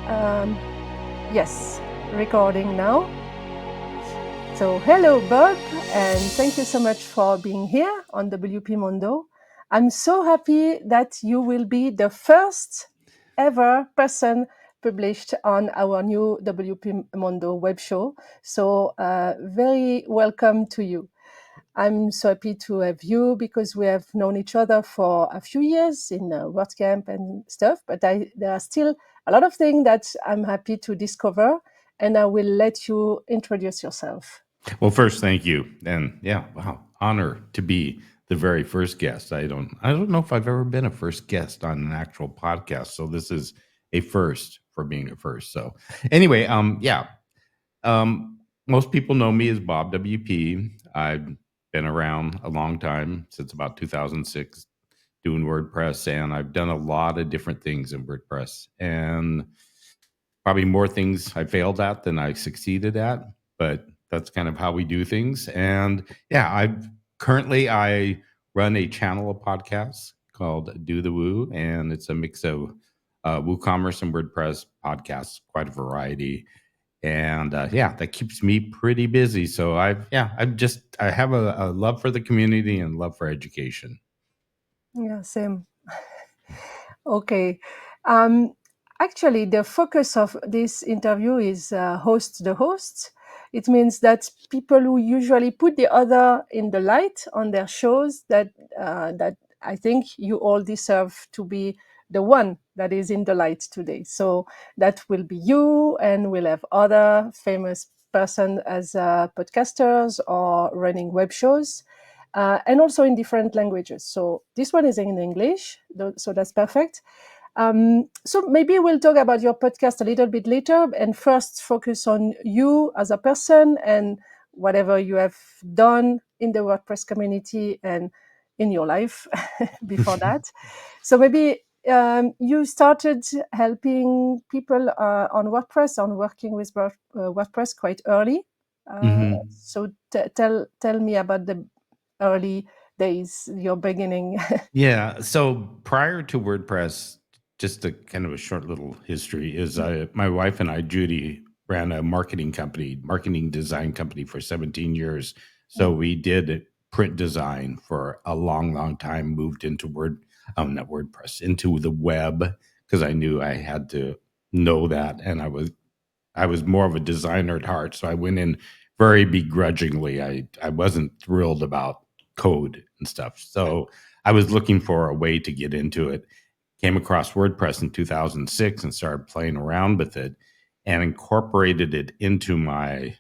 Um, yes, recording now. So, hello, Bob, and thank you so much for being here on WP Mondo. I'm so happy that you will be the first ever person published on our new WP Mondo web show. So, very welcome to you. I'm so happy to have you because we have known each other for a few years in WordCamp and stuff, but there are still a lot of things that I'm happy to discover, and I will let you introduce yourself. Well, first, thank you, and yeah, wow, honor to be the very first guest. I don't know if I've ever been a first guest on an actual podcast, so this is a first for being a first. So, anyway, yeah, most people know me as Bob WP. I've been around a long time since about 2006 doing WordPress, and I've done a lot of different things in WordPress, and probably more things I failed at than I succeeded at, but that's kind of how we do things. And yeah, I run a channel of podcasts called Do the Woo, and it's a mix of WooCommerce and WordPress podcasts, quite a variety. And yeah, that keeps me pretty busy. So I have a love for the community and love for education. Yeah, same. Okay. Um, Actually, the focus of this interview is host the host. It means that people who usually put the other in the light on their shows, that I think you all deserve to be the one that is in the light today. So that will be you, and we'll have other famous person as podcasters or running web shows, and also in different languages. So this one is in English, so that's perfect. So maybe we'll talk about your podcast a little bit later, and first focus on you as a person and whatever you have done in the WordPress community and in your life before that. So maybe you started helping people on WordPress, on working with WordPress quite early. Mhm. So tell me about the early days, your beginning. Yeah. So prior to WordPress, just a kind of a short little history is my wife and I, Judy, ran a marketing design company for 17 years. So we did print design for a long, long time, moved into not WordPress, into the web because I knew I had to know that. And I was more of a designer at heart. So I went in very begrudgingly. I wasn't thrilled about code and stuff. So I was looking for a way to get into it. Came across WordPress in 2006 and started playing around with it and incorporated it into my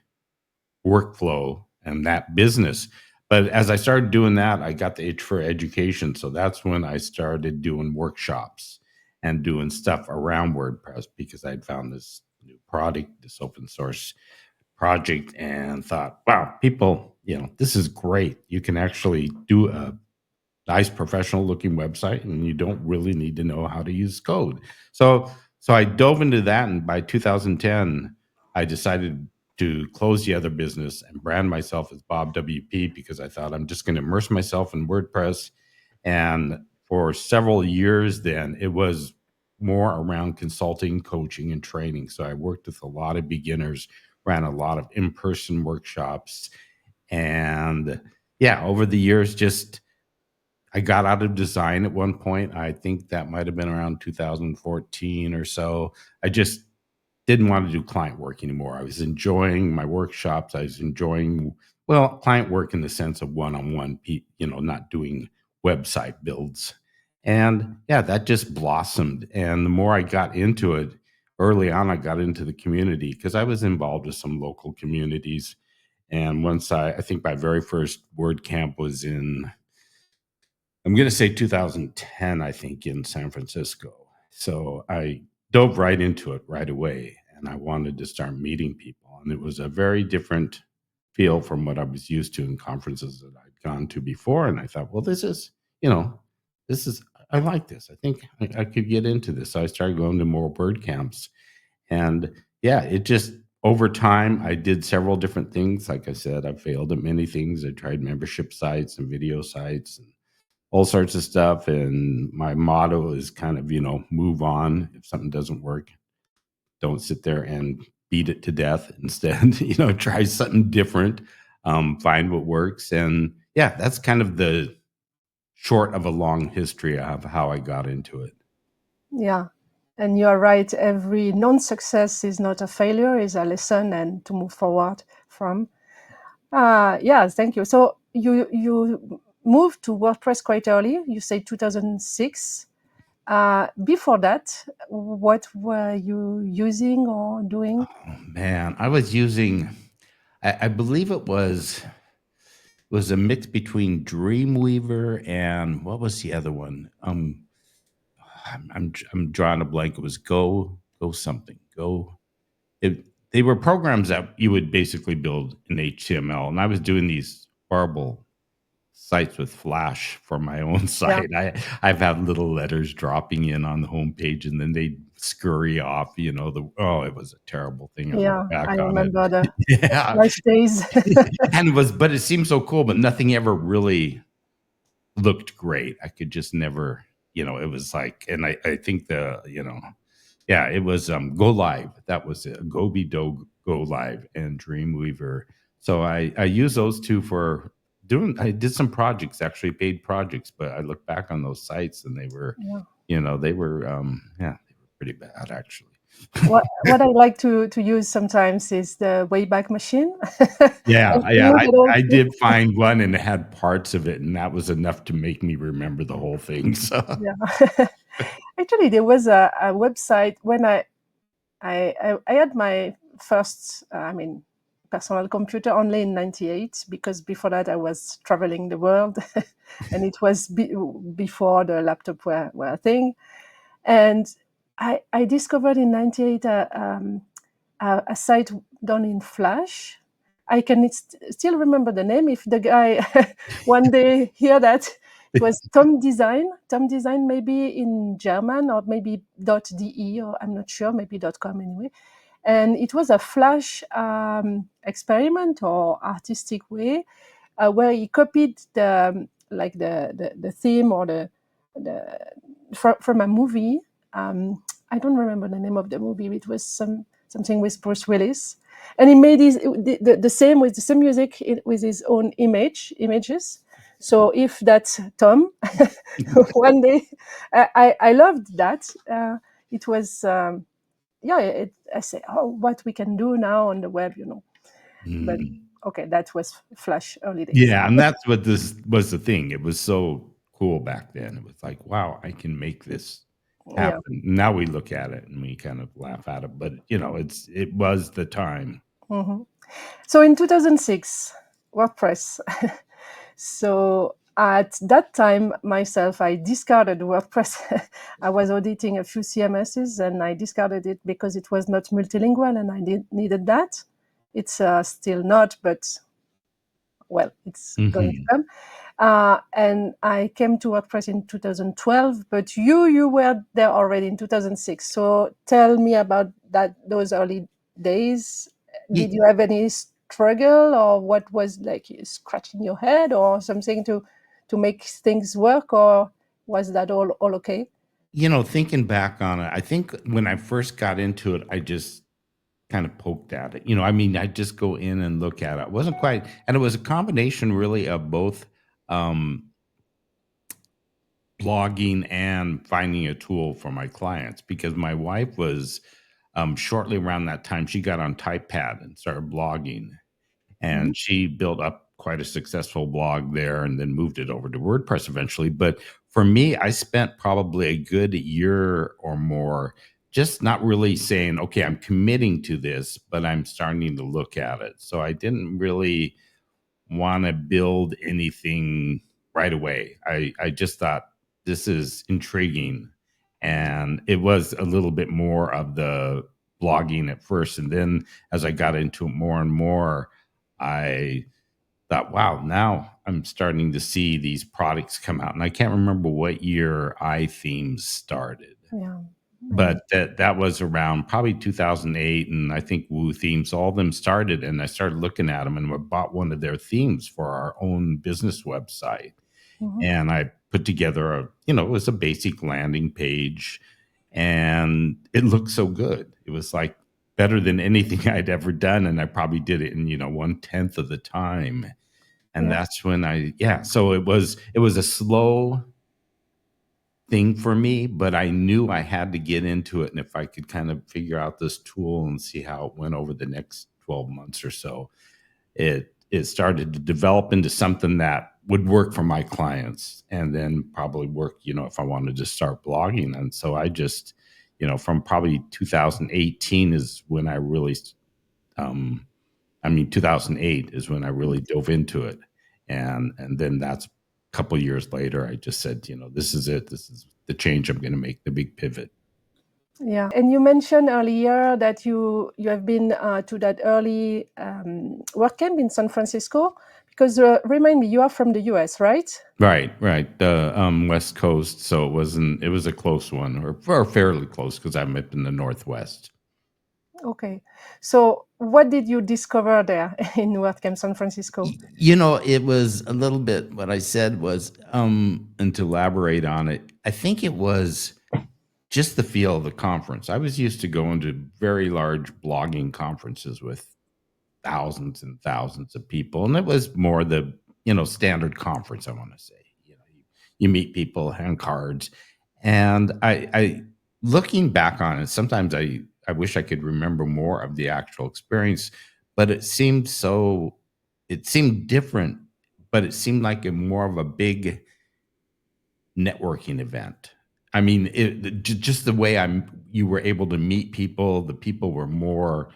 workflow and that business. But as I started doing that, I got the itch for education. So that's when I started doing workshops and doing stuff around WordPress because I'd found this new product, this open source project, and thought, wow, people, this is great. You can actually do a nice professional looking website and you don't really need to know how to use code. So I dove into that, and by 2010 I decided to close the other business and brand myself as Bob WP because I thought I'm just going to immerse myself in WordPress. And for several years then it was more around consulting, coaching, and training. So I worked with a lot of beginners, ran a lot of in-person workshops, and yeah, over the years, just I got out of design at one point. I think that might have been around 2014 or so. I just didn't want to do client work anymore. I was enjoying my workshops. I was enjoying, well, client work in the sense of one-on-one, not doing website builds. And yeah, that just blossomed. And the more I got into it, early on, I got into the community because I was involved with some local communities. And once I think my very first WordCamp was in, I'm going to say 2010, I think, in San Francisco. So I dove right into it right away and I wanted to start meeting people. And it was a very different feel from what I was used to in conferences that I'd gone to before. And I thought, well, you know, I like this. I think I could get into this. So I started going to more bird camps. And yeah, it just, over time, I did several different things. Like I said, I failed at many things. I tried membership sites and video sites and all sorts of stuff. And my motto is kind of, move on if something doesn't work. Don't sit there and beat it to death. Instead, try something different, find what works. And yeah, that's kind of the short of a long history of how I got into it. Yeah. And you're right. Every non-success is not a failure, is a lesson and to move forward from. Yeah, thank you. So you moved to WordPress quite early. You say 2006. Before that, what were you using or doing? Oh man, I was using, I believe it was a mix between Dreamweaver and what was the other one? I'm drawing a blank. It was Go something. Go. It They were programs that you would basically build in HTML, and I was doing these horrible sites with Flash for my own Yeah, site. I've had little letters dropping in on the homepage, and then they scurry off. It was a terrible thing. I look yeah, back I on it. remember the Yeah, Flash days. and but it seemed so cool, but nothing ever really looked great. I could just never, it was like, and I think yeah, it was Go Live. That was it. Adobe Go Live and Dreamweaver. So I use those two for doing. I did some projects, actually paid projects, but I look back on those sites and they were, Yeah. they were, yeah, they were pretty bad actually. What I like to use sometimes is the Wayback Machine. Yeah, And look at all I this. did find one and it had parts of it, and that was enough to make me remember the whole thing. So Yeah. Actually, there was a website when I had my first, personal computer only in '98, because before that I was traveling the world, and it was before the laptop were a thing. And I discovered in '98 a site done in Flash. I can still remember the name. If the guy one day hear that, it was Tom Design. Tom Design, maybe in German, or maybe .de, or I'm not sure, maybe .com anyway. And it was a Flash experiment or artistic way, where he copied the theme or the from a movie. I don't remember the name of the movie. It was something with Bruce Willis, and he made the same with the same music with his own images. So if that's Tom, one day, I loved that. It was yeah. I say, oh, what we can do now on the web. But mm. okay, that was Flash early days. Yeah, and that's what this was the thing. It was so cool back then. It was like, wow, I can make this Yeah. happen. Now we look at it and we kind of laugh at it, but it was the time. hmm So in 2006, WordPress. So at that time, myself, I discarded WordPress. I was auditing a few CMSs and I discarded it because it was not multilingual and I needed that. It's still not, but well, it's going to Mhm. come. And I came to WordPress in 2012, but you were there already in 2006. So tell me about those early days. Did Ye you have any struggle, or what was like you scratching your head or something to make things work, or was that all okay? Thinking back on it, I think when I first got into it, I just kind of poked at it. I mean, I just go in and look at it. It wasn't quite, and it was a combination really of both um blogging and finding a tool for my clients, because my wife was shortly around that time she got on TypePad and started blogging, Mhm. and she built up quite a successful blog there and then moved it over to WordPress eventually. But for me, I spent probably a good year or more just not really saying, okay, I'm committing to this, but I'm starting to look at it. So I didn't really want to build anything right away. I just thought this is intriguing. And it was a little bit more of the blogging at first. And then as I got into it more and more, I thought, wow, now I'm starting to see these products come out. And I can't remember what year iThemes started, Yeah. but that was around probably 2008, and I think Woo Themes, all of them started, and I started looking at them, and we bought one of their themes for our own business website, Mhm. and I put together it was a basic landing page, and it looked so good. It was like better than anything I'd ever done, and I probably did it in 1/10 of the time. And Yeah. that's when so it was a slow thing for me, but I knew I had to get into it. And if I could kind of figure out this tool and see how it went over the next 12 months or so, it started to develop into something that would work for my clients and then probably work, if I wanted to start blogging. And so I just, from probably 2018 is when I really, 2008 is when I really dove into it. And then that's a couple years later, I just said, this is it. This is the change I'm going to make, the big pivot. Yeah, and you mentioned earlier that you have been to that early WordCamp in San Francisco, because remind me, you are from the US, right? Right. The West Coast. So it was a close one, or fairly close, because I'm up in the Northwest. Okay. So what did you discover there in WordCamp San Francisco? It was a little bit what I said was, and to elaborate on it, I think it was just the feel of the conference. I was used to going to very large blogging conferences with thousands and thousands of people, and it was more the standard conference. I want to say, you meet people, hand cards, and I looking back on it, sometimes I wish I could remember more of the actual experience, but it seemed different, but it seemed like more of a big networking event. I mean, just the way you were able to meet people. The people were more,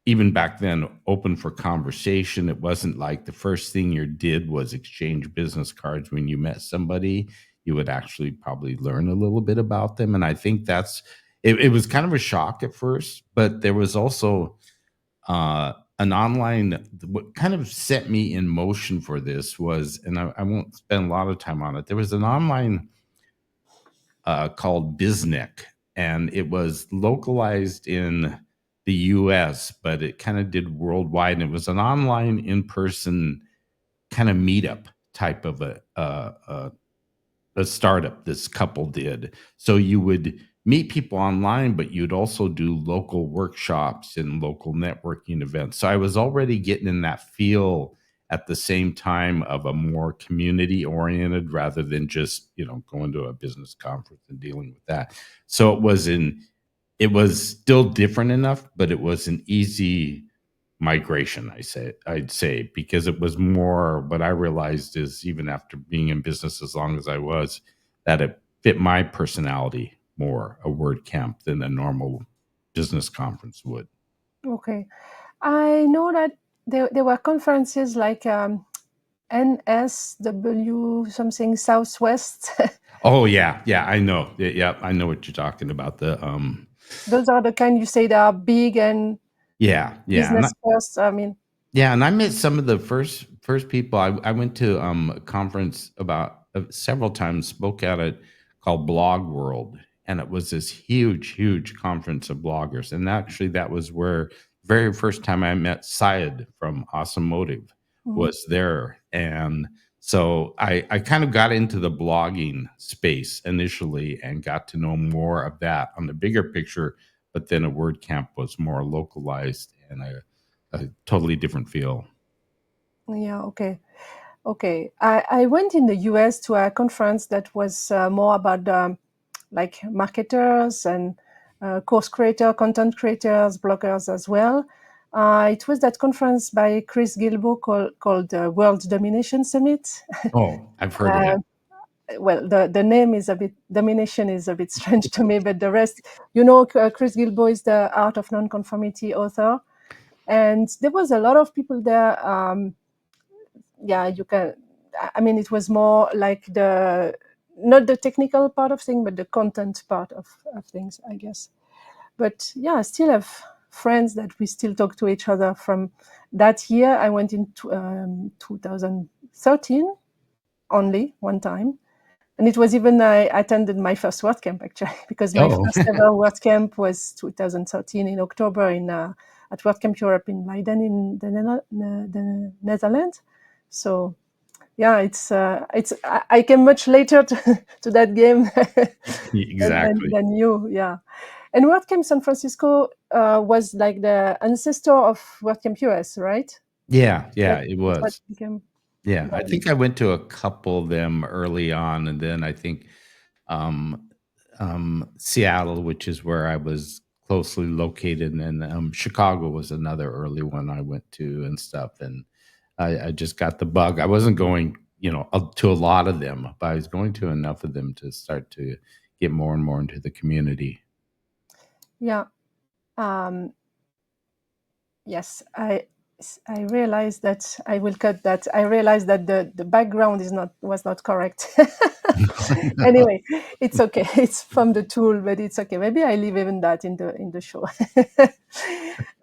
even back then, open for conversation. It wasn't like the first thing you did was exchange business cards when you met somebody. You would actually probably learn a little bit about them. And I think it was kind of a shock at first, but there was also an online, what kind of set me in motion for this was, and I won't spend a lot of time on it. There was an online called Biznik, and it was localized in the US, but it kind of did worldwide. And it was an online, in-person kind of meetup type of a startup this couple did. So you would meet people online, but you'd also do local workshops and local networking events. So I was already getting in that feel at the same time of a more community oriented rather than just, going to a business conference and dealing with that. So it was still different enough, but it was an easy migration, I'd say, because it was more, what I realized is, even after being in business as long as I was, that it fit my personality more, a WordCamp, than a normal business conference would. Okay. I know that there were conferences like NSW something Southwest. Oh yeah, I know. Yeah, I know what you're talking about. Those are the kind you say they are big and Yeah, business first. I mean, yeah, and I met some of the first people. I went to a conference about several times, spoke at it, called Blog World, and it was this huge conference of bloggers. And actually, that was where very first time I met Syed from Awesome Motive was there. And so I kind of got into the blogging space initially and got to know more of that on the bigger picture. But then a WordCamp was more localized and a totally different feel. yeah, okay. I went in the US to a conference that was more about like marketers and course creator, content creators, bloggers as well. It was that conference by Chris Gilbo called World Domination Summit. Oh, I've heard of it. Well, the name is a bit, domination is a bit strange to me, but the rest, Chris Gilbo is the Art of Nonconformity author. And there was a lot of people there. Yeah, it was more like not the technical part of things, but the content part of things, I guess. But yeah, I still have friends that we still talk to each other from that year. I went in 2013 only one time. And it was even, I attended my first WordCamp actually, because my first ever WordCamp was 2013 in October at WordCamp Europe in Leiden in the Netherlands. So Yeah, it's I came much later to that game Exactly. than you. Yeah. And WordCamp San Francisco was like the ancestor of WordCamp US, right? Yeah, That, yeah, it that's what was. became. Yeah, I The, think I went to a couple of them early on, and then I think um, Seattle, which is where I was closely located, and Chicago was another early one I went to and stuff. And I just got the bug. I wasn't going, to a lot of them, but I was going to enough of them to start to get more and more into the community. yeah. Um, yes, I realized that I will cut that. I realized that the background was not correct. Anyway, it's okay. It's from the tool, but it's okay. Maybe I leave even that in the show.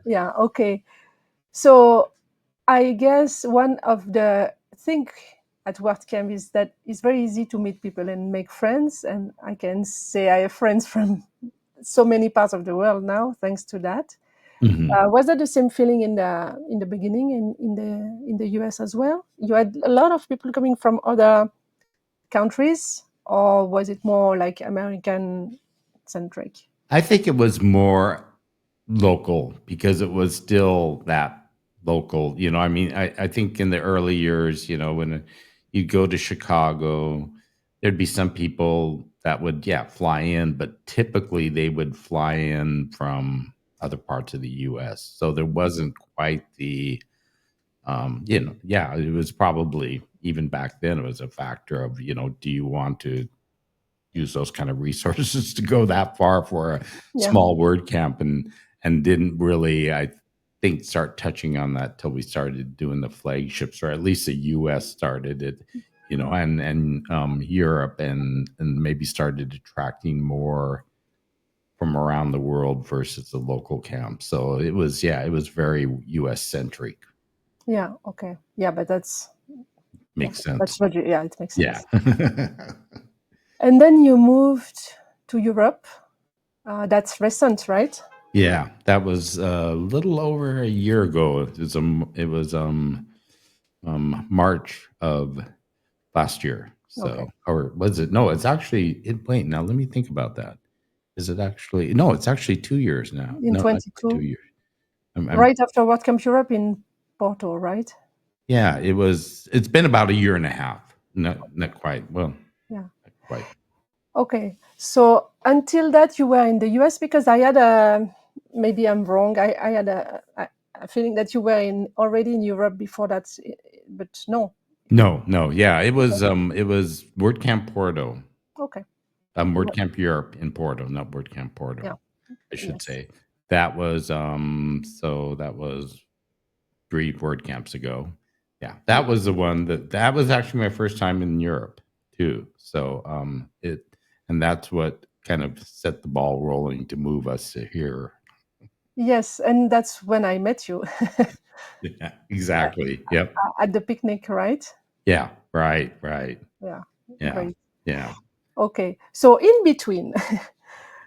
Yeah. Okay. So I guess one of the thing at WordCamp is that it's very easy to meet people and make friends. And I can say I have friends from so many parts of the world now, thanks to that. Mhm. Was that the same feeling in the beginning in the US as well? You had a lot of people coming from other countries, or was it more like American centric? I think it was more local because it was still that local. I mean, I think in the early years, when you'd go to Chicago, there'd be some people that would, yeah, fly in, but typically they would fly in from other parts of the US. So there wasn't quite the, yeah, it was probably even back then, it was a factor of, do you want to use those kind of resources to go that far for a Yeah, small word camp, and didn't really, I think, start touching on that till we started doing the flagships, or at least the US started it, and Europe, and maybe started attracting more from around the world versus the local camp. So it was, yeah, it was very US centric. yeah, okay, yeah, but yeah, Makes sense. that's what you, yeah, it makes Yeah. sense. And then you moved to Europe. That's recent, right? Yeah, that was a little over a year ago. It was March of last year. Okay, So, or was it? No, it's actually. Wait, now let me think about that. Is it actually? No, it's actually 2 years now. in No, not quite 2 22, years. I'm right after WordCamp Europe in Porto, right? yeah. It was. It's been about a year and a half. Not quite. Well, Yeah. not quite. Okay. So until that, you were in the US because I had a, maybe I'm wrong. I had a feeling that you were in already in Europe before that, but no. No, no. Yeah, it Okay. was. It was WordCamp Porto. Okay. WordCamp Europe in Porto, not WordCamp Yeah. Porto, I should Yes. say. That was so that was 3 WordCamps ago. Yeah, Yeah. that was the one that was actually my first time in Europe too. So it and that's what kind of set the ball rolling to move us to here. Yes, and that's when I met you Yeah, exactly. Yep. at the picnic, right? Yeah. Right. Right. Yeah. Yeah. Great. Yeah. Okay. So in between,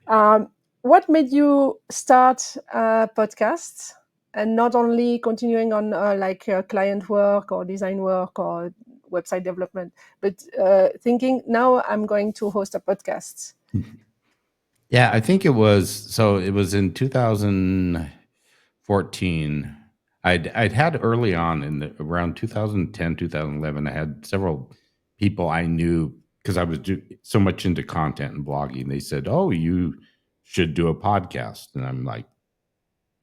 um, what made you start podcasts and not only continuing on like client work or design work or website development, but thinking now I'm going to host a podcast? Yeah, I think it was in 2014. I'd had early on around 2010, 2011, I had several people I knew because I was so much into content and blogging. They said, "Oh, you should do a podcast." And I'm like,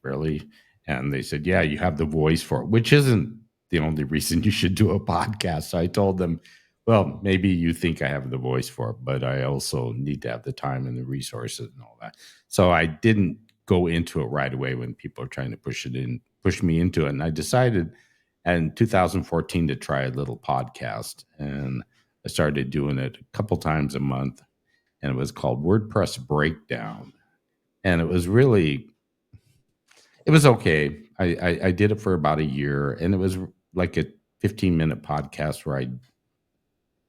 "Really?" And they said, "Yeah, you have the voice for it," which isn't the only reason you should do a podcast. So I told them, "Well, maybe you think I have the voice for it, but I also need to have the time and the resources and all that." So I didn't go into it right away when people are trying to push me into it. And I decided in 2014 to try a little podcast, and I started doing it a couple times a month, and it was called WordPress Breakdown. And it was okay. I did it for about a year, and it was like a 15-minute podcast where I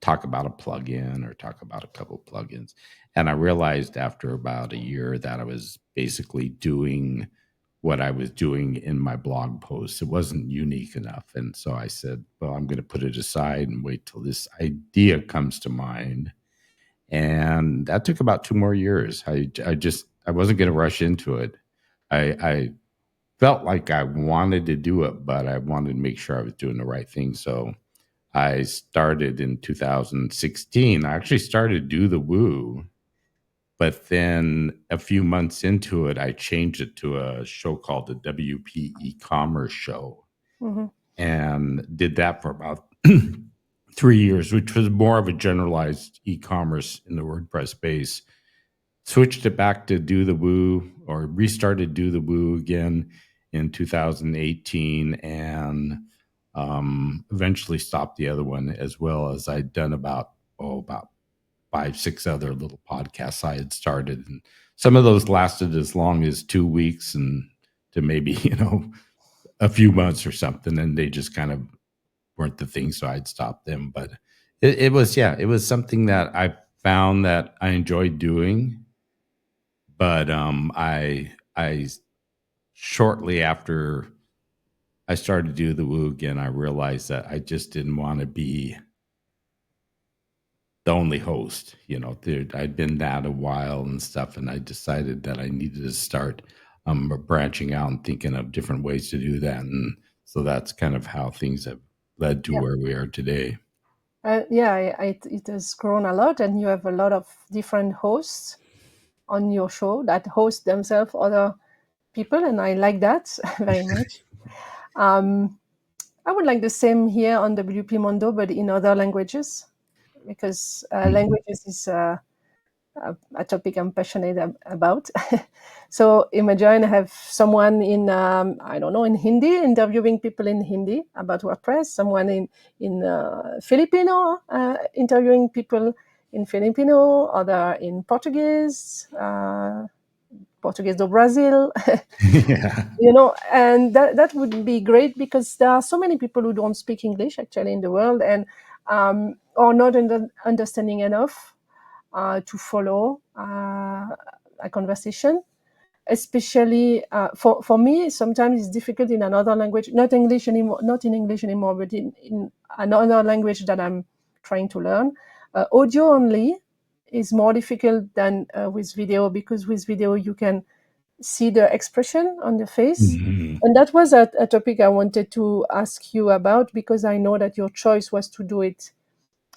talk about a plugin or talk about a couple of plugins. And I realized after about a year that I was basically doing what I was doing in my blog posts. It wasn't unique enough. And so I said, well, I'm going to put it aside and wait till this idea comes to mind. And that took about 2 more years. I wasn't going to rush into it. I felt like I wanted to do it, but I wanted to make sure I was doing the right thing. So I started in 2016. I actually started Do the Woo, but then a few months into it, I changed it to a show called the WP E-commerce Show, Mm-hmm. and did that for about 3 years, which was more of a generalized e-commerce in the WordPress space. Switched it back to Do the Woo, or restarted Do the Woo again in 2018, and eventually stopped the other one, as well as I'd done about 5, 6 other little podcasts I had started. And some of those lasted as long as 2 weeks and to maybe, a few months or something. And they just kind of weren't the thing. So I'd stop them. But it was something that I found that I enjoyed doing. But I shortly after I started to do the Woo again, I realized that I just didn't want to be the only host. I'd been that a while and stuff, and I decided that I needed to start branching out and thinking of different ways to do that. And so that's kind of how things have led to Yeah. where we are today. It has grown a lot, and you have a lot of different hosts on your show that host themselves other people, and I like that very much. I would like the same here on WP Mondo, but in other languages, because languages is a topic I'm passionate about. So imagine I have someone in I don't know, in Hindi, interviewing people in Hindi about WordPress. Someone in Filipino, interviewing people in Filipino. Other in Portuguese. Portuguese do Brazil. Yeah. And that would be great, because there are so many people who don't speak English actually in the world, and are not understanding enough to follow a conversation. Especially for me, sometimes it's difficult in another language, not in English anymore, but in another language that I'm trying to learn. Audio only is more difficult than with video, because with video you can see the expression on the face. Mhm. And that was a topic I wanted to ask you about, because I know that your choice was to do it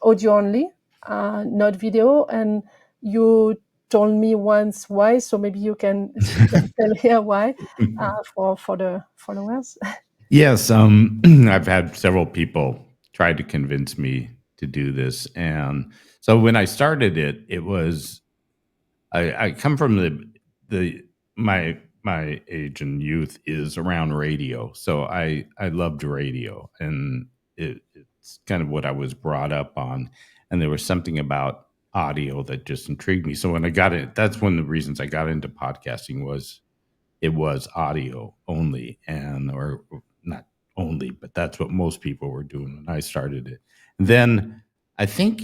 audio only, not video. And you told me once why, so maybe you can tell here why for the followers. Yes, I've had several people try to convince me to do this, and so when I started it, it was I come from the my age and youth is around radio, so I loved radio, and it's kind of what I was brought up on, and there was something about audio that just intrigued me. So when I got it, that's one of the reasons I got into podcasting was it was audio only, and or not only, but that's what most people were doing when I started it. And then I think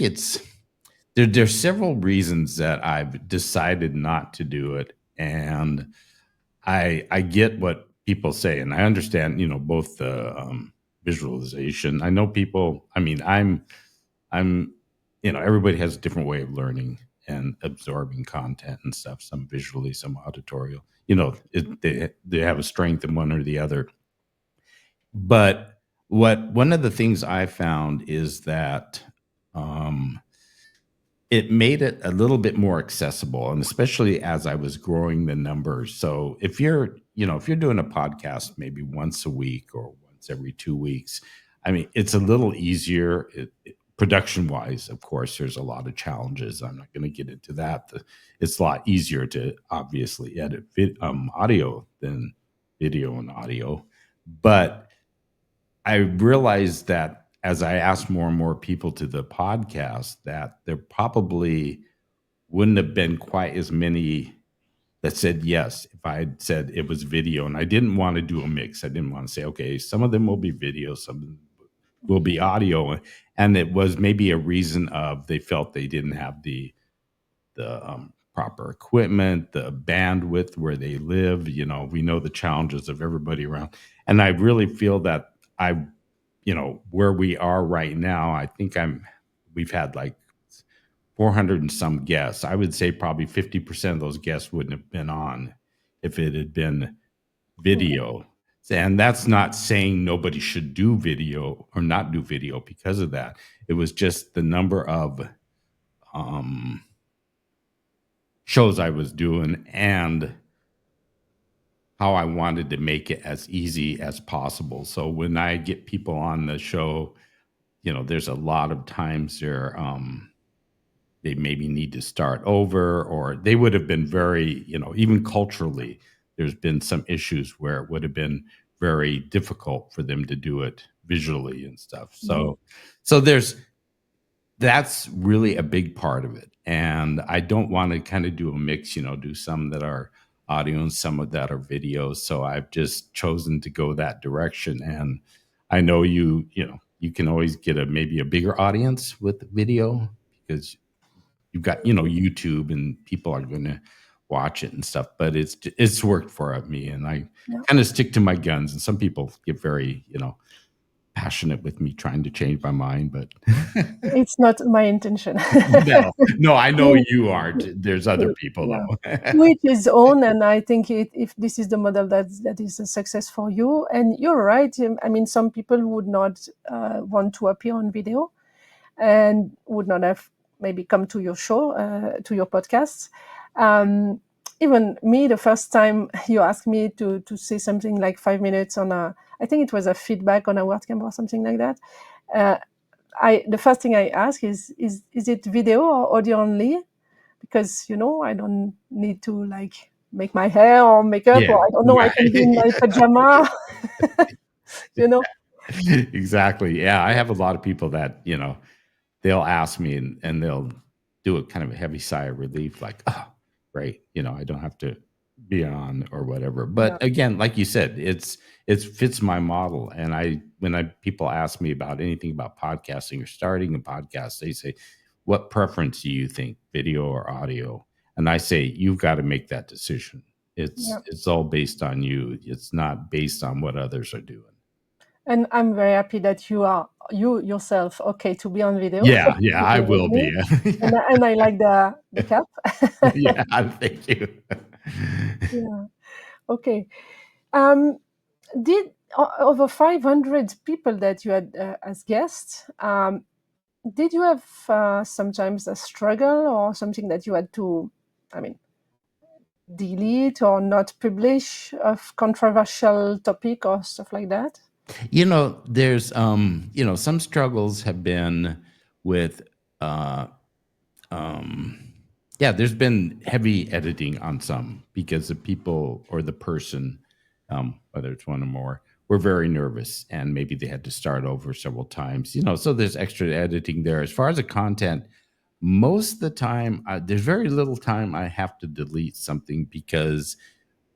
there's several reasons that I've decided not to do it, and I get what people say, and I understand, both the visualization. I know people. I mean, I'm everybody has a different way of learning and absorbing content and stuff. Some visually, some auditorial. They have a strength in one or the other. But one of the things I found is that um, it made it a little bit more accessible, and especially as I was growing the numbers. So if you're doing a podcast maybe once a week or once every 2 weeks, I mean, it's a little easier. Production wise, of course, there's a lot of challenges. I'm not going to get into that. It's a lot easier to obviously edit audio than video and audio, but I realized that as I asked more and more people to the podcast, that there probably wouldn't have been quite as many that said yes if I had said it was video. And I didn't want to do a mix. I didn't want to say, okay, some of them will be video, some of them will be audio. And it was maybe a reason of they felt they didn't have the proper equipment, the bandwidth where they live. We know the challenges of everybody around. And I really feel that where we are right now, I think we've had like 400 and some guests. I would say probably 50% of those guests wouldn't have been on if it had been video. And that's not saying nobody should do video or not do video because of that. It was just the number of shows I was doing and how I wanted to make it as easy as possible. So when I get people on the show, there's a lot of times they maybe need to start over, or they would have been very, even culturally, there's been some issues where it would have been very difficult for them to do it visually and stuff. So that's really a big part of it. And I don't want to kind of do a mix, do some that are audio and some of that are videos. So I've just chosen to go that direction. And I know you can always get maybe a bigger audience with video because you've got, YouTube and people are going to watch it and stuff, but it's worked for me. And I kind of stick to my guns, and some people get very, passionate with me trying to change my mind, but it's not my intention. No, I know you aren't. There's other people though. To each his own, and I think if this is the model that is a success for you, and you're right. I mean, some people would not want to appear on video, and would not have maybe come to your show, to your podcast. Even me, the first time you asked me to say something like 5 minutes on I think it was a feedback on a WordCamp or something like that. The first thing I ask is it video or audio only? Because I don't need to like make my hair or makeup, or I don't know, right. I can be in my pajama. Exactly. Yeah, I have a lot of people that they'll ask me and they'll do a kind of a heavy sigh of relief, like, oh, great, I don't have to be on or whatever. But again, like you said, it fits my model. And when people ask me about anything about podcasting or starting a podcast, they say, what preference do you think, video or audio? And I say, you've got to make that decision. It's all based on you. It's not based on what others are doing. And I'm very happy that you are yourself okay to be on video. Yeah, I will be. and I like the cap. Yeah, thank you. Yeah. Okay. Did over 500 people that you had as guests, did you have sometimes a struggle or something that you had to, delete or not publish of controversial topic or stuff like that? There's some struggles have been with there's been heavy editing on some because the people or the person, whether it's one or more, were very nervous and maybe they had to start over several times, so there's extra editing there. As far as the content, most of the time, there's very little time I have to delete something because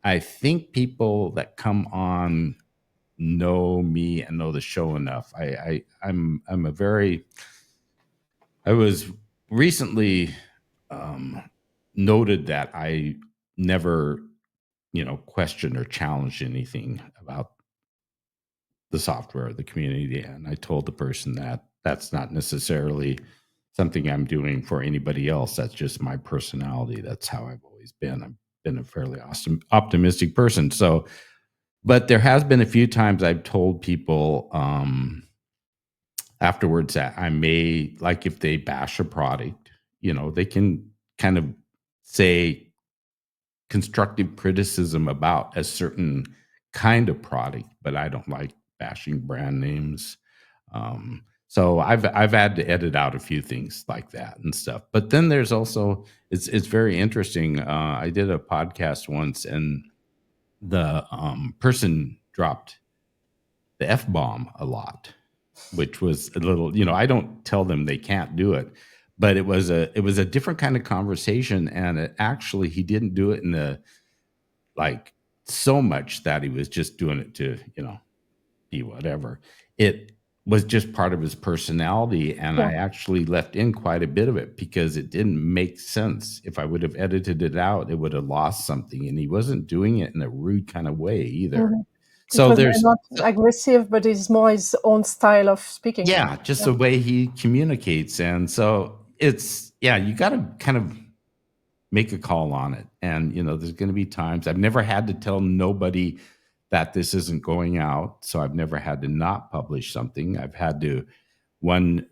I think people that come on know me and know the show enough. I was recently noted that I never, questioned or challenged anything about the software, the community. And I told the person that that's not necessarily something I'm doing for anybody else. That's just my personality. That's how I've always been. I've been a fairly optimistic person. So, but there has been a few times I've told people afterwards that I may, like if they bash a product, they can kind of say constructive criticism about a certain kind of product, but I don't like bashing brand names. So I've had to edit out a few things like that and stuff. But then there's also it's very interesting. I did a podcast once, and the person dropped the F-bomb a lot, which was a little, I don't tell them they can't do it, but it was a different kind of conversation. And he didn't do it in the, like, so much that he was just doing it to, be whatever. It was just part of his personality, and Yeah. I actually left in quite a bit of it because it didn't make sense. If I would have edited it out, it would have lost something, and he wasn't doing it in a rude kind of way either. Hmm. It So was there's not aggressive, but it's more his own style of speaking. yeah, just Yeah. the way he communicates, and so it's yeah, you got to kind of make a call on it. And there's going to be times I've never had to tell nobody that this isn't going out, so I've never had to not publish something. I've had to one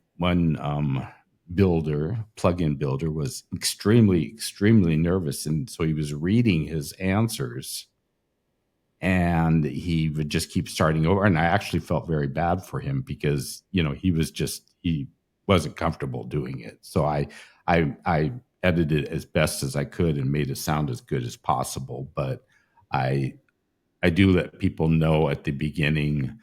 builder, plugin builder, was extremely nervous, and so he was reading his answers, and he would just keep starting over. And I actually felt very bad for him because he wasn't comfortable doing it. So I edited as best as I could and made it sound as good as possible. But I I do let people know at the beginning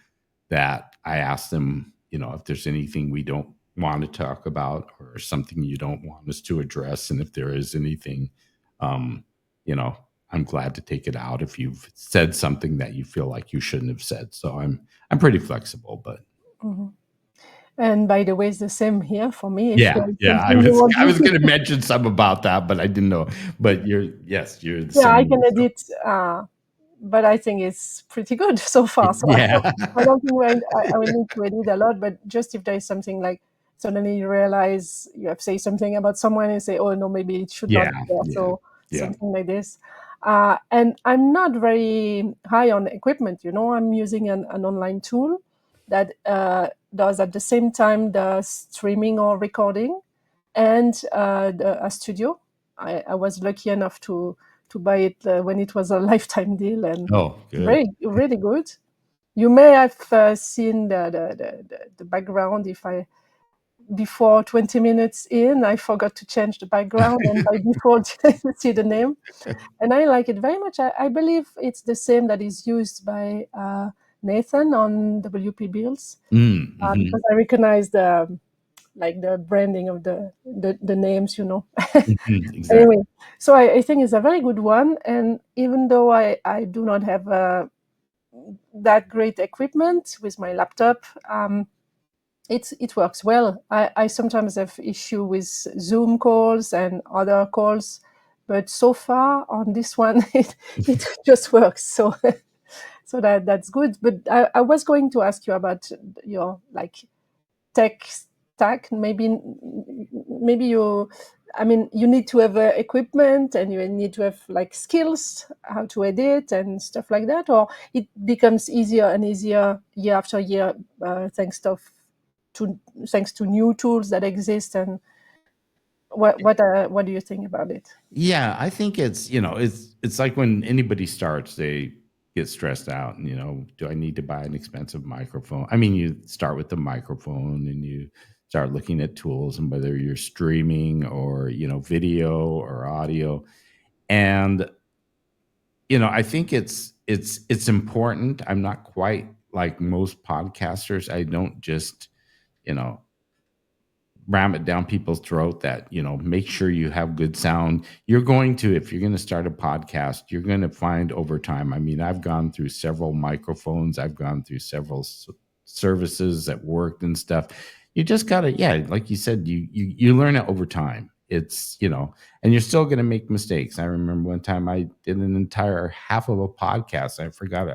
that I ask them, if there's anything we don't want to talk about or something you don't want us to address. And if there is anything, um, you know, I'm glad to take it out if you've said something that you feel like you shouldn't have said. So I'm pretty flexible, but Hmm. And by the way, it's the same here for me. If yeah, there's yeah. I something you was want I me was to, going to mention some about that, but I didn't know. But you're the yeah, I same. can So, edit, but I think it's pretty good so far. So yeah, I don't think I will need to edit a lot. But just if there is something like suddenly you realize you have say something about someone and say, oh no, maybe it should not yeah, be there. yeah, So yeah. something like this. And I'm not very high on equipment. I'm using an online tool that does at the same time the streaming or recording and a studio. I was lucky enough to buy it when it was a lifetime deal, and Oh, good. very really good. You may have seen the background. If I Before 20 minutes in, I forgot to change the background, and by default you see the name, and I like it very much. I believe it's the same that is used by Nathan on WP Builds, Mm-hmm. because I recognize the branding of the names. Mm-hmm. Exactly. Anyway, so I think it's a very good one. And even though I do not have that great equipment with my laptop, it works well. I sometimes have issue with Zoom calls and other calls, but so far on this one, it just works. So that's good. But I was going to ask you about your tech stack. Maybe you need to have equipment, and you need to have skills how to edit and stuff like that, or it becomes easier and easier year after year, to thanks to new tools that exist. And what do you think about it? Yeah, I think it's like when anybody starts, they get stressed out and do I need to buy an expensive microphone? I mean, you start with the microphone and you start looking at tools and whether you're streaming or, video or audio. And I think it's important. I'm not quite like most podcasters. I don't just, you know, ram it down people's throat that make sure you have good sound. If you're going to start a podcast, you're going to find over time. I mean, I've gone through several microphones, I've gone through several services that worked and stuff. You just gotta, yeah, like you said, you learn it over time. It's and you're still going to make mistakes. I remember one time I did an entire half of a podcast, I forgot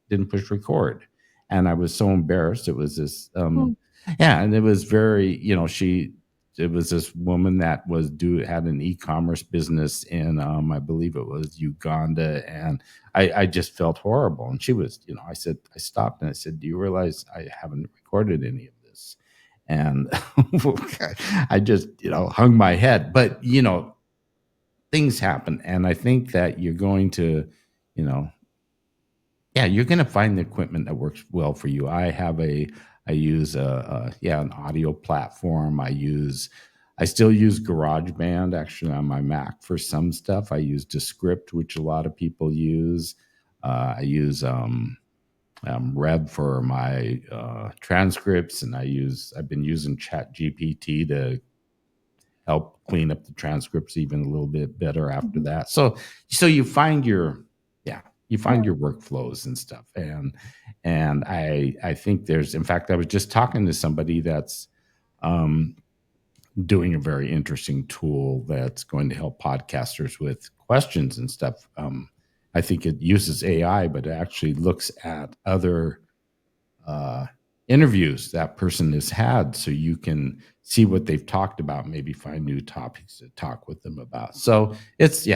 didn't push record, and I was so embarrassed. It was this Hmm. yeah, and it was very, it was this woman that had an e-commerce business in I believe it was Uganda, and I just felt horrible. And she was, I stopped and I said, "Do you realize I haven't recorded any of this?" And I just, hung my head. But things happen, and I think that you're going to, you know, yeah, you're going to find the equipment that works well for you. I use an audio platform. I still use GarageBand actually on my Mac for some stuff. I use Descript, which a lot of people use. I use Rev for my transcripts, and I've been using Chat GPT to help clean up the transcripts even a little bit better after Mhm. that. So you find your, yeah. You find your workflows and stuff. And I think there's, in fact, I was just talking to somebody that's doing a very interesting tool that's going to help podcasters with questions and stuff. I think it uses AI, but it actually looks at other interviews that person has had, so you can see what they've talked about, maybe find new topics to talk with them about. So it's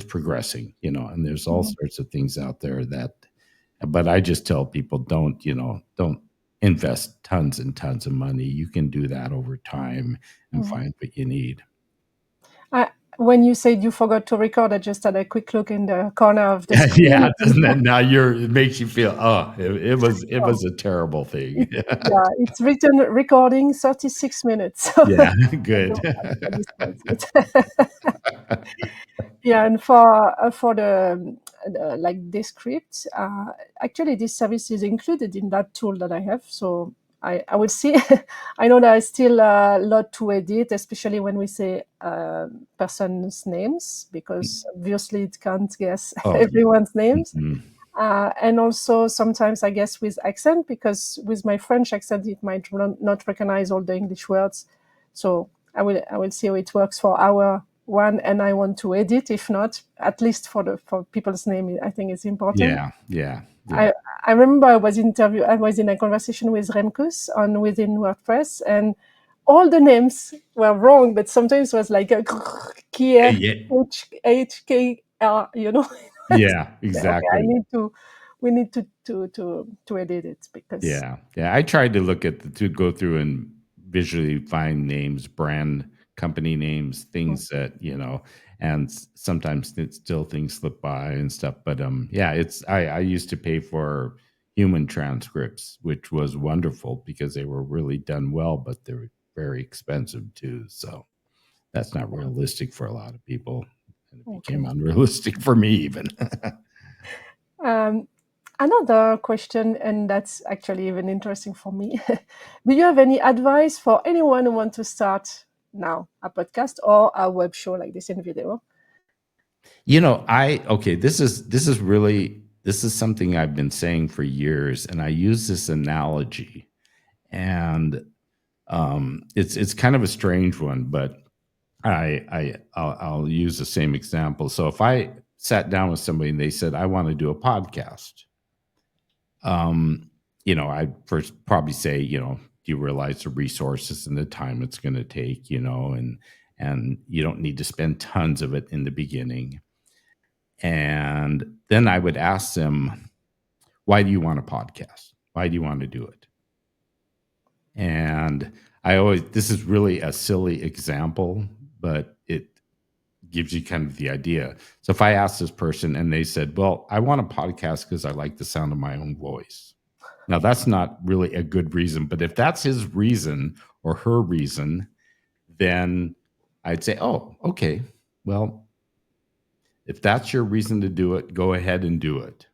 progressing, and there's all sorts of things out there that, but I just tell people, don't invest tons and tons of money. You can do that over time and find what you need. When you said you forgot to record, I just had a quick look in the corner of the screen. Yeah, doesn't it? Now it makes you feel, it was a terrible thing. It's written recording 36 minutes. So Yeah, good. Yeah, and for the like Descript, actually this service is included in that tool that I have. So I will see. I know there is still a lot to edit, especially when we say person's names, because obviously it can't guess everyone's names. And also sometimes I guess with accent, because with my French accent it might not recognize all the English words. So I will see how it works for our one, and I want to edit. If not, at least for people's name, I think it's important. Yeah. I remember I was in a conversation with Remkus within WordPress, and all the names were wrong, but sometimes it was like a Kier, HKR, Yeah, exactly. Okay, we need to edit it, because Yeah. I tried to go through and visually find names, brand company names, things that, and sometimes still things slip by and stuff. But I used to pay for human transcripts, which was wonderful because they were really done well, but they're very expensive too. So that's not realistic for a lot of people. And it became unrealistic for me even. Another question, and that's actually even interesting for me. Do you have any advice for anyone who wants to start now a podcast or a web show like this in video? This is something I've been saying for years, and I use this analogy, and it's kind of a strange one, but I'll use the same example. So if I sat down with somebody and they said, I want to do a podcast, I'd first probably say, do you realize the resources and the time it's going to take, and you don't need to spend tons of it in the beginning. And then I would ask them, why do you want a podcast? Why do you want to do it? And this is really a silly example, but it gives you kind of the idea. So if I asked this person and they said, well, I want a podcast because I like the sound of my own voice. Now, that's not really a good reason, but if that's his reason or her reason, then I'd say, oh, okay, well, if that's your reason to do it, go ahead and do it.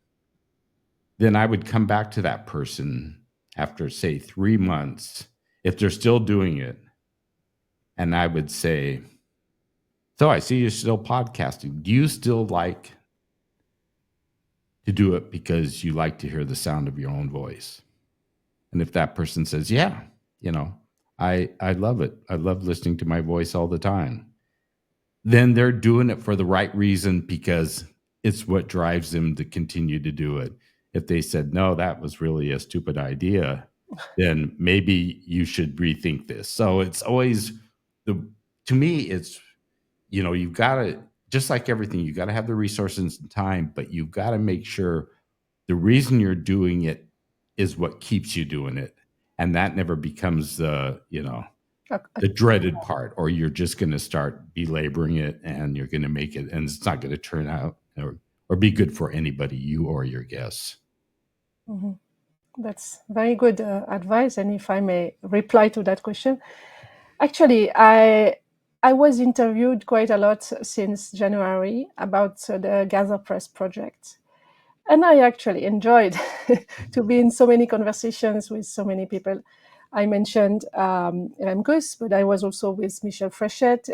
Then I would come back to that person after, say, 3 months, if they're still doing it. And I would say, so I see you're still podcasting. Do you still like to do it because you like to hear the sound of your own voice? And if that person says, yeah, I love it. I love listening to my voice all the time. Then they're doing it for the right reason, because it's what drives them to continue to do it. If they said, no, that was really a stupid idea, then maybe you should rethink this. So it's always to me, it's, you've got to, just like everything, you got to have the resources and time, but you've got to make sure the reason you're doing it is what keeps you doing it. And that never becomes the dreaded part, or you're just going to start belaboring it and you're going to make it, and it's not going to turn out or be good for anybody, you or your guests. Mm-hmm. That's very good advice. And if I may reply to that question, actually, I was interviewed quite a lot since January about the GatherPress project. And I actually enjoyed to be in so many conversations with so many people. I mentioned Remkus, but I was also with Michel Fréchette,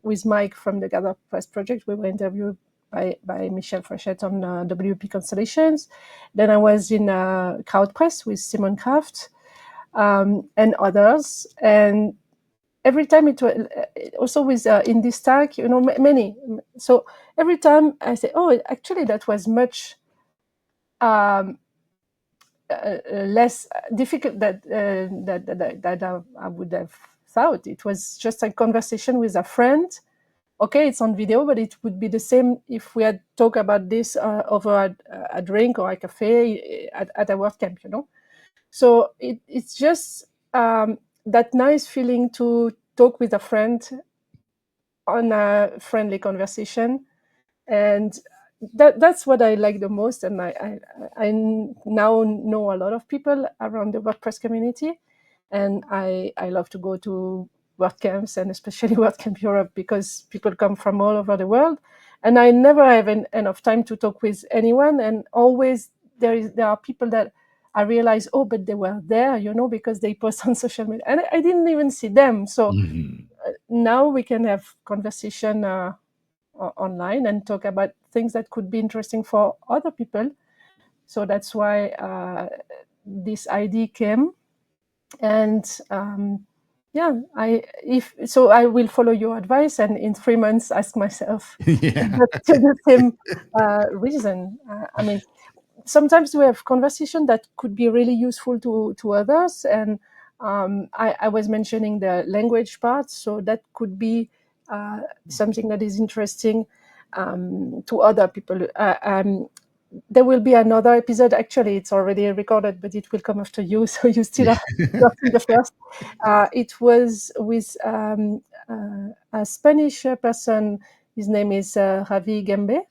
with Mike from the GatherPress project. We were interviewed by Michel Frechette on WP Constellations. Then I was in CrowdPress with Simon Kraft and others. And every time it was also with IndieStack, many. So every time I say, oh, actually that was much less difficult that I would have thought. It was just a conversation with a friend. Okay, it's on video, but it would be the same if we had talked about this over a drink or a cafe at a WordCamp, So it's just that nice feeling to talk with a friend on a friendly conversation. And that's what I like the most. And I now know a lot of people around the WordPress community. And I love to go to WordCamps, and especially WordCamp Europe, because people come from all over the world. And I never have enough time to talk with anyone. And always there are people that I realize, oh, but they were there, because they post on social media. And I didn't even see them. So now we can have conversation online and talk about things that could be interesting for other people. So that's why this idea came. And I will follow your advice, and in 3 months ask myself the same reason. I mean, sometimes we have conversation that could be really useful to others, and I was mentioning the language part, so that could be something that is interesting to other people. There will be another episode. Actually, it's already recorded, but it will come after you, so you still are the first. It was with a Spanish person. His name is Javi Gembe,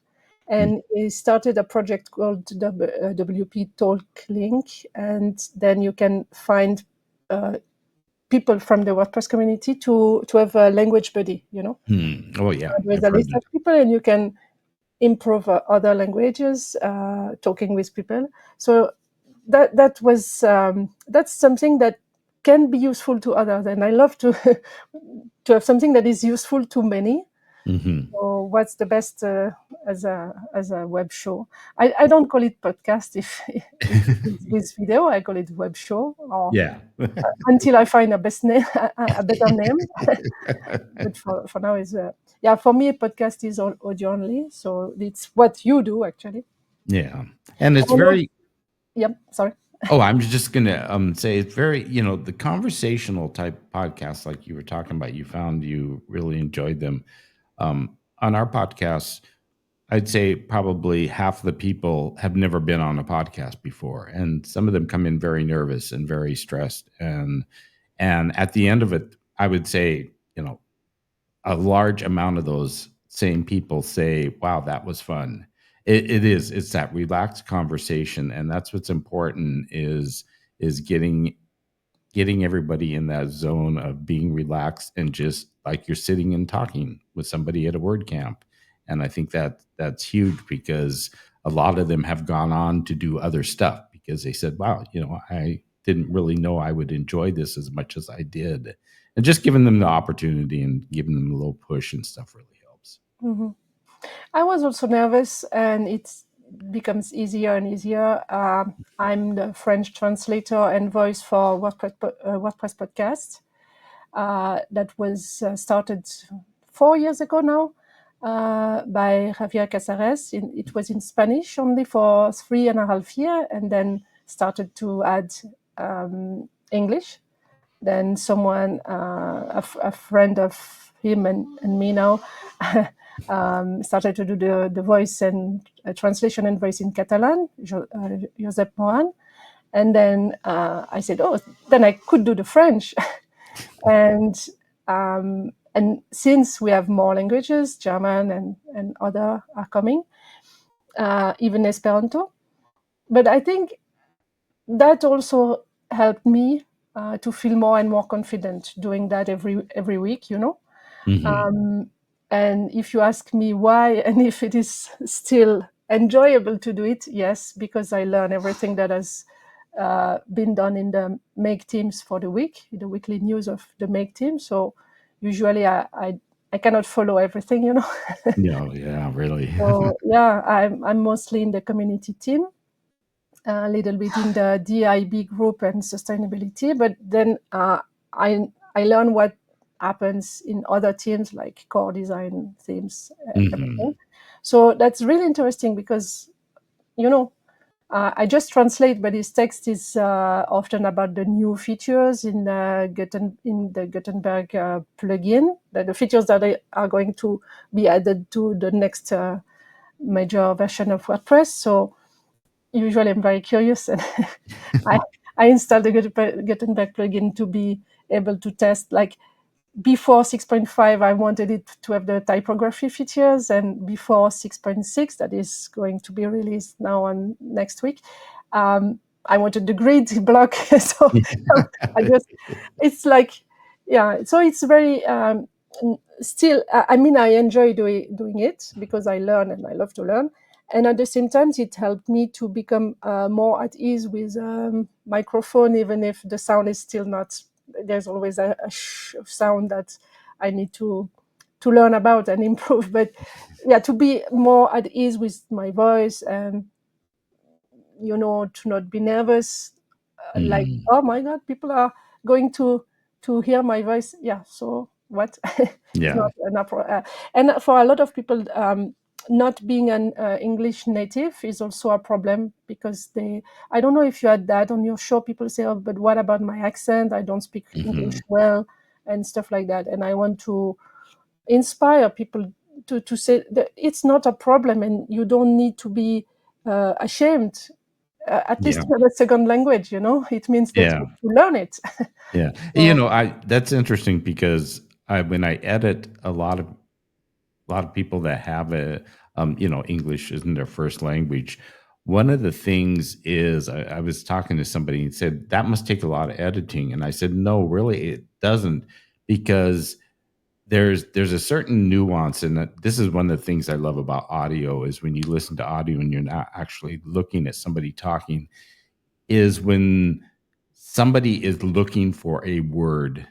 and he started a project called WP Talk Link, and then you can find people from the WordPress community to have a language buddy. Oh yeah, there's a list of people, and you can improve other languages, talking with people. So that was that's something that can be useful to others, and I love to to have something that is useful to many. So what's the best as a web show? I don't call it podcast if with video. I call it web show. Or until I find a better name. But for now is for me, a podcast is audio only. So it's what you do actually. Yeah, and it's very. Yep. Sorry. Oh, I'm just gonna say it's very, the conversational type podcasts like you were talking about. You found you really enjoyed them. On our podcast, I'd say probably half the people have never been on a podcast before, and some of them come in very nervous and very stressed. And at the end of it, I would say, a large amount of those same people say, "Wow, that was fun." It is. It's that relaxed conversation, and that's what's important is getting everybody in that zone of being relaxed and just like you're sitting and talking with somebody at a WordCamp. And I think that's huge, because a lot of them have gone on to do other stuff because they said, wow, I didn't really know I would enjoy this as much as I did. And just giving them the opportunity and giving them a little push and stuff really helps. Mm-hmm. I was also nervous, and it becomes easier and easier. I'm the French translator and voice for WordPress podcast. That was started 4 years ago now by Javier Casares. It was in Spanish only for 3.5 years, and then started to add English. Then someone, a friend of him and me now, started to do the voice and translation and voice in Catalan, Josep Moran. And then I said, oh, then I could do the French. And since we have more languages, German and other are coming, even Esperanto. But I think that also helped me to feel more and more confident doing that every week, and if you ask me why, and if it is still enjoyable to do it, yes, because I learn everything that has been done in the Make teams for the week, the weekly news of the Make team. So usually I I cannot follow everything, you know. No, yeah, really. So yeah, I'm mostly in the community team, a little bit in the DIB group and sustainability, but then I learn what happens in other teams like core design teams, Mhm. everything. So that's really interesting because, you know, I just translate, but his text is often about the new features in the Gutenberg plugin, the features that are going to be added to the next major version of WordPress. So usually I'm very curious, and I, I installed the Gutenberg plugin to be able to test. Like before 6.5, I wanted it to have the typography features, and before 6.6, that is going to be released now on next week, I wanted the grid block. So I just, it's like, yeah. So it's very still. I mean, I enjoy doing it because I learn and I love to learn. And at the same time, it helped me to become more at ease with microphone, even if the sound is still not. There's always a sound that I need to learn about and improve. But yeah, to be more at ease with my voice and, you know, to not be nervous, like, Mhm. oh my god, people are going to hear my voice. Yeah, so what? It's Yeah. not enough. And for a lot of people, not being an English native is also a problem because I don't know if you had that on your show. People say, oh, but what about my accent? I don't speak English Mhm. well and stuff like that. And I want to inspire people to say that it's not a problem and you don't need to be ashamed. At least Yeah. to have a second language, you know, it means that Yeah. you learn it. Yeah. You So, know, I that's interesting because when I edit a lot of people that have English isn't their first language. One of the things is I was talking to somebody and said that must take a lot of editing, and I said no, really, it doesn't, because there's a certain nuance, and that this is one of the things I love about audio is when you listen to audio and you're not actually looking at somebody talking, is when somebody is looking for a word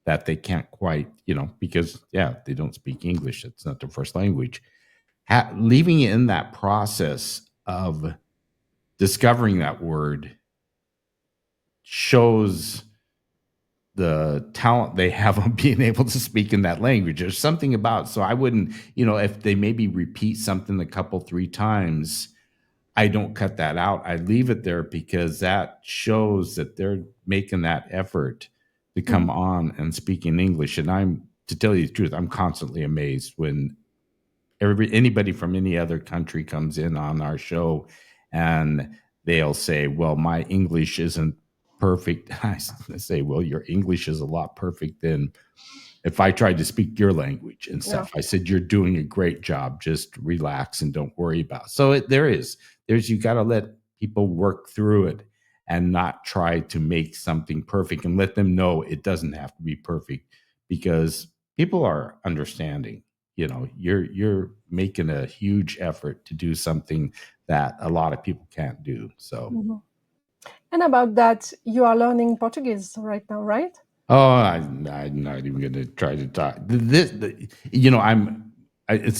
that they can't quite, because yeah, they don't speak English. It's not their first language. Leaving it in that process of discovering that word shows the talent they have on being able to speak in that language. There's something about, so I wouldn't, if they maybe repeat something a couple, three times, I don't cut that out. I leave it there because that shows that they're making that effort to come mhm, on and speak in English. And to tell you the truth, I'm constantly amazed when anybody from any other country comes in on our show and they'll say, well, my English isn't perfect. I say, well, your English is a lot perfect than if I tried to speak your language and yeah. stuff. I said, you're doing a great job. Just relax and don't worry about it. So there's, you got to let people work through it and not try to make something perfect, and let them know it doesn't have to be perfect, because people are understanding. You're making a huge effort to do something that a lot of people can't do. So, Mhm. And about that, you are learning Portuguese right now, right? oh, I'm not even going to try to talk. It's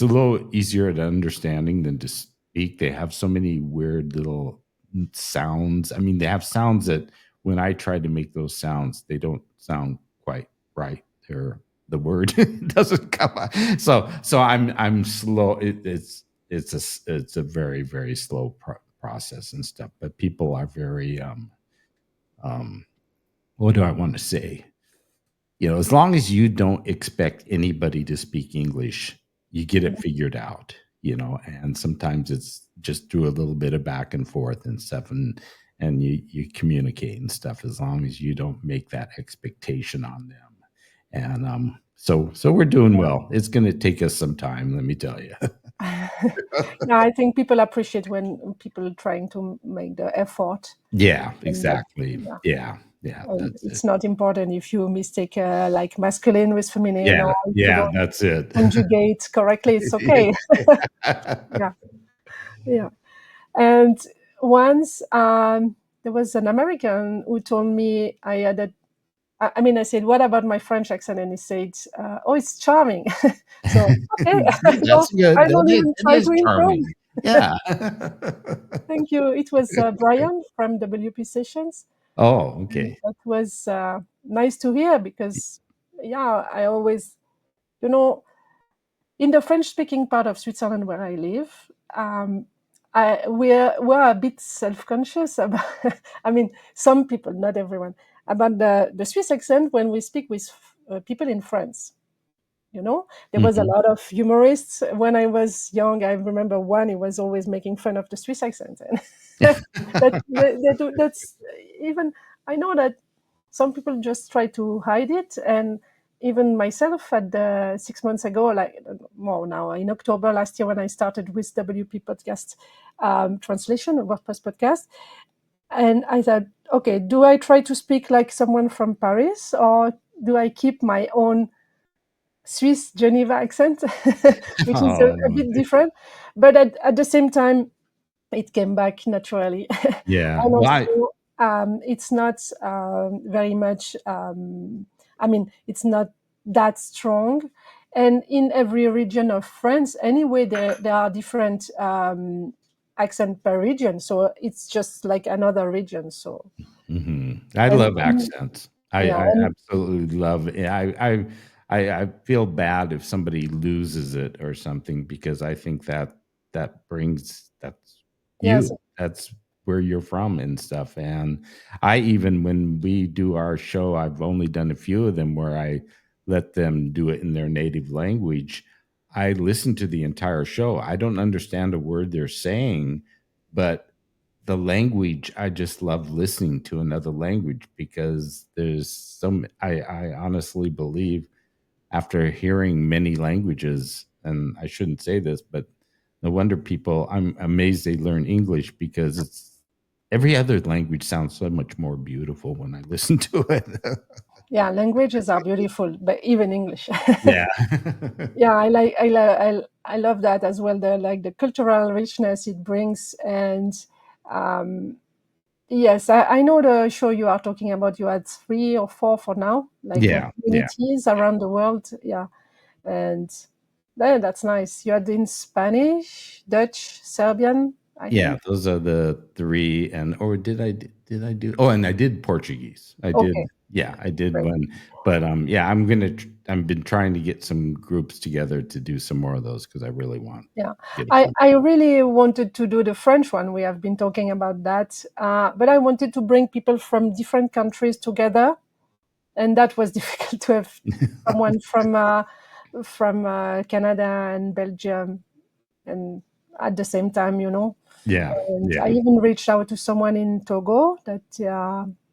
a little easier at understanding than to speak. They have so many weird little sounds. I mean, they have sounds that when I try to make those sounds, they don't sound quite right. The word doesn't come out. So I'm slow. It's a very, very slow process and stuff. But people are very um what do I want to say? As long as you don't expect anybody to speak English, you get it figured out, and sometimes it's just through a little bit of back and forth and stuff, and you communicate and stuff, as long as you don't make that expectation on them. And so we're doing well. It's going to take us some time, let me tell you. Yeah, I think people appreciate when people trying to make the effort, Yeah, and that, exactly. yeah, Yeah, and that's it. it's not important if you mistake like masculine with feminine, Yeah, or if you yeah, don't that's it. conjugate correctly. It's okay. Yeah, yeah. And once there was an American who told me I had a I mean, I said, "What about my French accent?" And he said, "Oh, it's charming." So okay, See, that's good. I don't even It try is to improve. charming. Yeah. Thank you. It was Brian from WP Sessions. Oh, And okay. that was nice to hear because, yeah, I always, you know, in the French-speaking part of Switzerland where I live, we're a bit self-conscious about. I mean, some people, not everyone, about the Swiss accent when we speak with people in France. There was a Mhm. lot of humorists when I was young. I remember one, he was always making fun of the Swiss accent, and that's even. I know that some people just try to hide it, and even myself at the 6 months ago, like more now in October last year when I started with WP podcast translation, WordPress podcast, and I thought, okay, do I try to speak like someone from Paris, or do I keep my own Swiss Geneva accent, which is Oh, a bit different, but at the same time, it came back naturally. yeah. And Well, also, it's not very much, I mean, it's not that strong. And in every region of France, anyway, there are different accent per region. So it's just like another region. So, I and love accents. yeah, I and absolutely love it. I feel bad if somebody loses it or something because I think that that's yes, you. That's where you're from and stuff. And I even when we do our show, I've only done a few of them where I let them do it in their native language. I listen to the entire show. I don't understand a word they're saying, but the language, I just love listening to another language because there's some I honestly believe after hearing many languages, and I shouldn't say this, but no wonder people, I'm amazed they learn English because it's every other language sounds so much more beautiful when I listen to it. yeah, languages are beautiful, but even English. Yeah. Yeah, I love that as well. The cultural richness it brings, and um, yes, I know the show you are talking about. You had 3 or 4 for now, like Yeah. Yeah. communities around the world. Yeah, and that's nice. You had in Spanish, Dutch, Serbian, I Yeah, think. those are the 3 and or did I do oh, and I did Portuguese. I Okay, did yeah, I did great. one, but, yeah, I've been trying to get some groups together to do some more of those because I really want Yeah, get a I, few. I really wanted to do the French one. We have been talking about that, but I wanted to bring people from different countries together, and that was difficult to have someone from Canada and Belgium, and at the same time, Yeah, And I yeah, even reached out to someone in Togo, that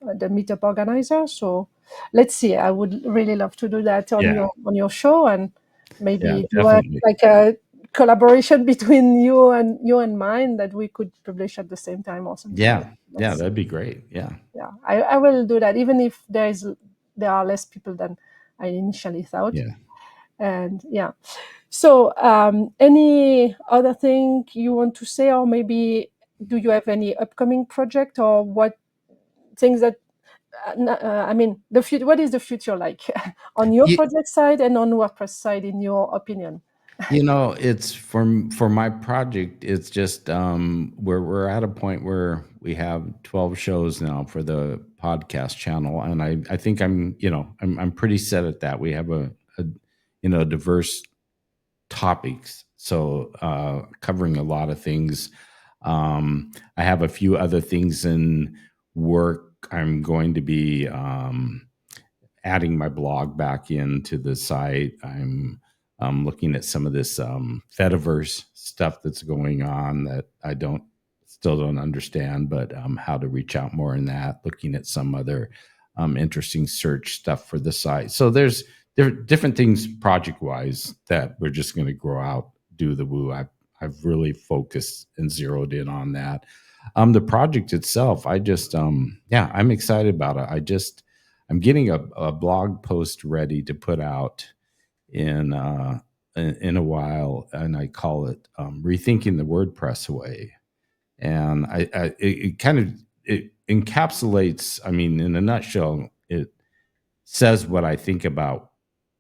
the meetup organizer. So let's see. I would really love to do that on yeah, your show, and yeah, maybe do definitely. like a collaboration between you and mine that we could publish at the same time or something like Yeah, that. yeah, Let's see. that'd be great, yeah. Yeah, I will do that, even if there are less people than I initially thought. Yeah. And yeah, so any other thing you want to say, or maybe do you have any upcoming project, or what things that I mean, what is the future like on your project side and on WordPress side, in your opinion? It's for my project, it's just we're at a point where we have 12 shows now for the podcast channel, and I think I'm pretty set at that. We have a diverse topics, so covering a lot of things. I have a few other things in work. I'm going to be adding my blog back into the site. I'm looking at some of this Fediverse stuff that's going on that I still don't understand, but how to reach out more in that. Looking at some other interesting search stuff for the site. So there's different things project wise that we're just going to grow out, do the woo. I've really focused and zeroed in on that. The project itself, yeah, I'm excited about it. I'm getting a blog post ready to put out in in a while, and I call it "Rethinking the WordPress Way." And it kind of it encapsulates. I mean, in a nutshell, says what I think about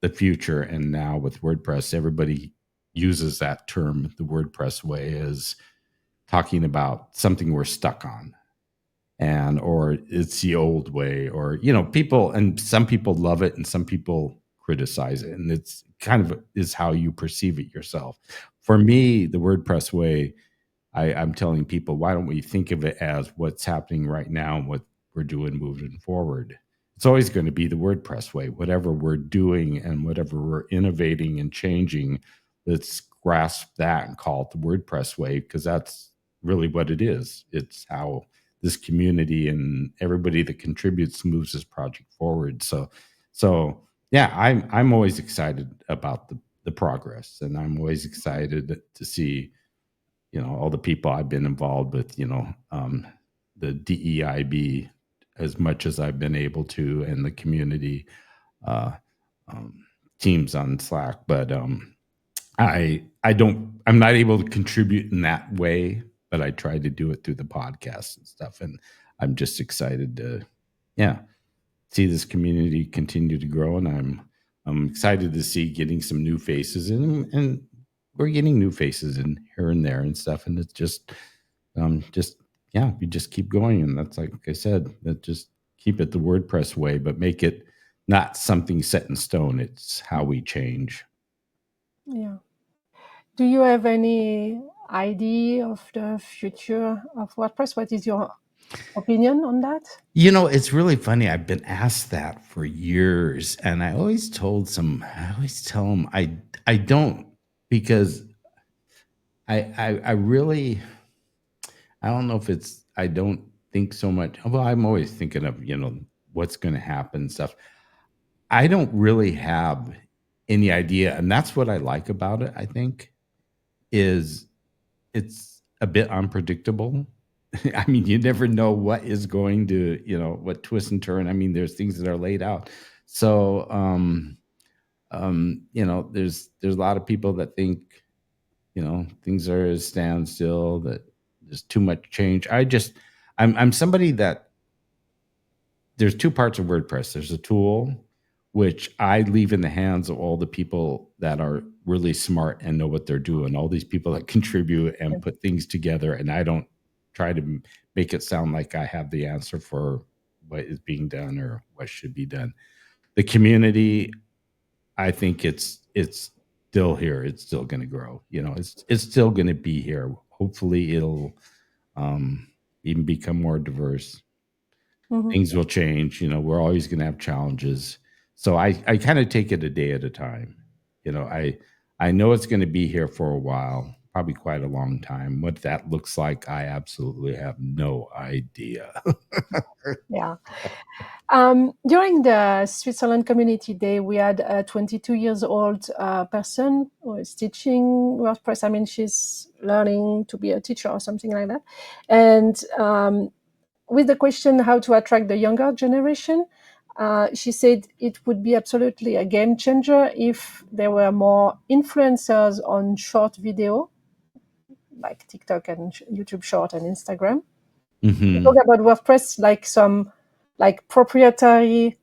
the future. And now with WordPress, everybody uses that term, the WordPress way, as talking about something we're stuck on, and or it's the old way, or people, and some people love it and some people criticize it, and it's kind of is how you perceive it yourself. For me, the WordPress way, I'm telling people, why don't we think of it as what's happening right now and what we're doing moving forward? It's always going to be the WordPress way. Whatever we're doing and whatever we're innovating and changing, let's grasp that and call it the WordPress way, because that's really what it is. It's how this community and everybody that contributes moves this project forward. So yeah, I'm always excited about the progress, and I'm always excited to see all the people I've been involved with, the DEIB as much as I've been able to, and the community uh, teams on Slack. But I'm not able to contribute in that way, but I try to do it through the podcast and stuff. And I'm just excited to, see this community continue to grow. And I'm excited to see getting some new faces in, and we're getting new faces in here and there and stuff. And it's just we just keep going. And that's, like I said, that just keep it the WordPress way, but make it not something set in stone. It's how we change. Yeah. Do you have any idea of the future of WordPress? What is your opinion on that? It's really funny. I've been asked that for years, and I always tell them I don't, because I really, I don't know if it's, I don't think so much. Well, I'm always thinking of, what's going to happen and stuff. I don't really have any idea. And that's what I like about it, I think, is it's a bit unpredictable. I mean, you never know what is going to, what twist and turn. I mean, there's things that are laid out. So, there's a lot of people that think, things are a standstill, that there's too much change. I'm somebody that, there's two parts of WordPress. There's a tool, which I leave in the hands of all the people that are really smart and know what they're doing, all these people that contribute and put things together. And I don't try to make it sound like I have the answer for what is being done or what should be done. The community, I think it's still here. It's still going to grow. It's still going to be here. Hopefully it'll even become more diverse. Things will change. We're always going to have challenges. So I kind of take it a day at a time. I know it's going to be here for a while, probably quite a long time. What that looks like, I absolutely have no idea. Yeah. During the Switzerland Community Day, we had a 22 years old person who is teaching WordPress. I mean, she's learning to be a teacher or something like that. And with the question how to attract the younger generation, she said it would be absolutely a game changer if there were more influencers on short video, like TikTok and YouTube Short and Instagram. Mm-hmm. Talk about WordPress, like some proprietary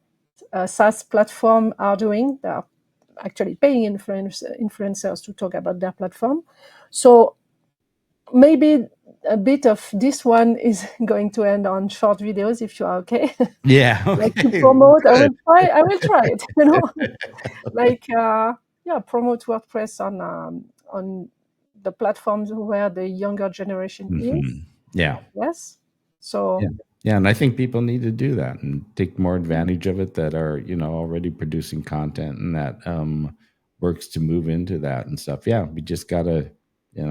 SaaS platform are doing. They are actually paying influencers to talk about their platform. So maybe a bit of this one is going to end on short videos, if you are okay. Yeah. Okay. Like to promote, I will try it. Like promote WordPress on the platforms where the younger generation is. Yeah. Yes. So. Yeah, and I think people need to do that and take more advantage of it, that are, already producing content, and that works to move into that and stuff. Yeah, we just gotta, we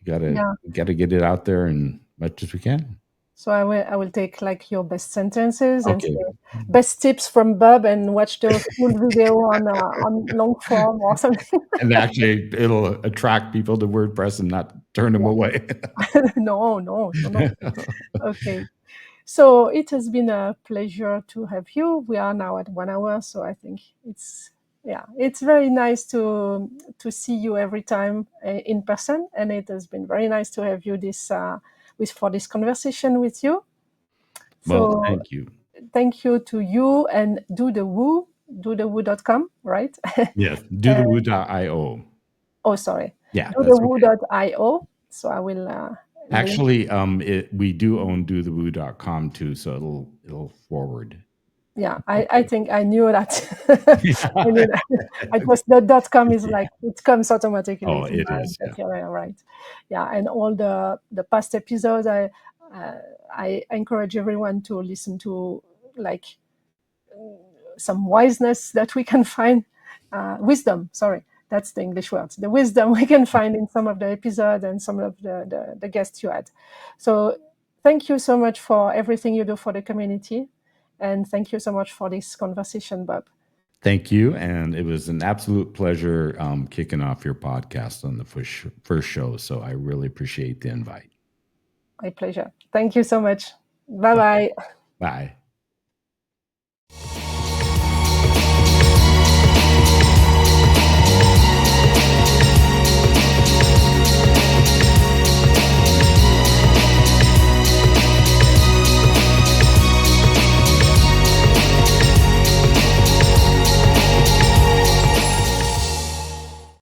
gotta get it out there and much as we can. So I will take like your best sentences and Okay. say best tips from Bob, and watch the full video on long form or something. And actually, it'll attract people to WordPress and not turn them away. No. Okay. So it has been a pleasure to have you. We are now at 1 hour, so I think it's very nice to see you every time in person, and it has been very nice to have you for this conversation with you. Well, thank you. thank you to you and dodewoo.com, right? Yes, dothewoo.io. Oh, sorry. Yeah, that's okay. dodewoo.io. So I will link. Actually, we do own dothewoo.com too, so it'll forward. Yeah, I think I knew that. I knew that. I just the .com is like it comes automatically. Oh, to it mind, is. but Yeah. you're right. Yeah, and all the past episodes, I encourage everyone to listen to, like, some wiseness that we can find, wisdom. Sorry, that's the English word. The wisdom we can find in some of the episodes and some of the guests you had. So thank you so much for everything you do for the community. And thank you so much for this conversation, Bob. Thank you. And it was an absolute pleasure kicking off your podcast on the first show. So I really appreciate the invite. My pleasure. Thank you so much. Bye-bye. Bye.